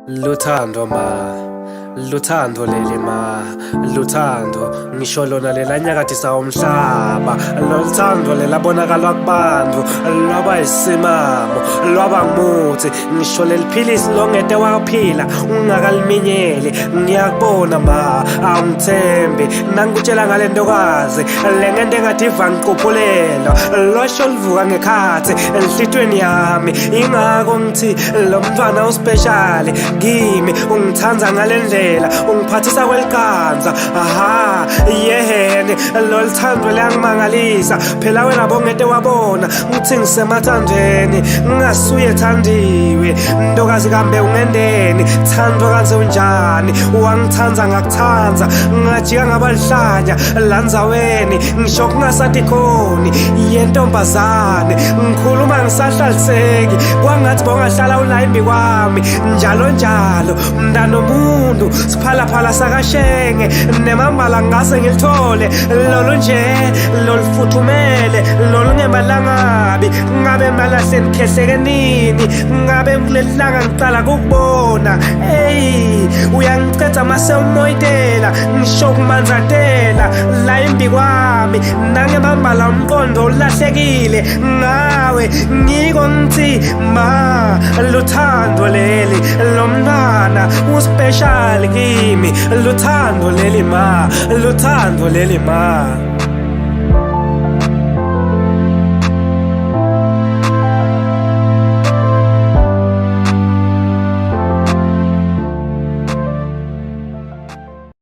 Luthando Luthando leli Luthando ngisho lona lela nyakathisa umhlaba. Luthando lela bonakala kubantu lwaba isimamo lwaba muthi ngisho leliphilisi longete waphila ungakaliminyeli. Ngiyakubona awungithembi nangikutshela ngale ntokazi lengente ngathi vangiquphulela losho livuka ngekhathi enhlitweni yami. Ingako ngithi lo mntwana uspecial kimi, ungithanza ngale ndlela ungiphathisa kwelikanza. Aha yehene lolu thando liyangimangalisa phela wena bongete wabona ngithi ngisemathandweni ngingasuye thandiwe. Ntokazi kambe ungendeni thando kanze unjani? Wangithanza ngakuthanza ngajika ngabalihlanya landzaweni ngisho kungasathi khoni yentombazane. Ngikhuluma ngisahlaliseki kwangathi bongahlala ula imbi kwami njalo njalo. Mntana omuntu siphalaphala sakashenge nemambala ngase ngilithole lolu nje lolufuthumele lolu ngemalangabi. Ngabe malahleni khehleke nini? Ngabe kulelanga ngiqala kukubona. Uyangiceda mase umoyitela ngisho kumanzatela la imbi kwami nangemambala umqondo ulahlekile ngawe. Ngiko ngithi luthando leli lomntwana uspecial kimi. Luthando leli luthando leli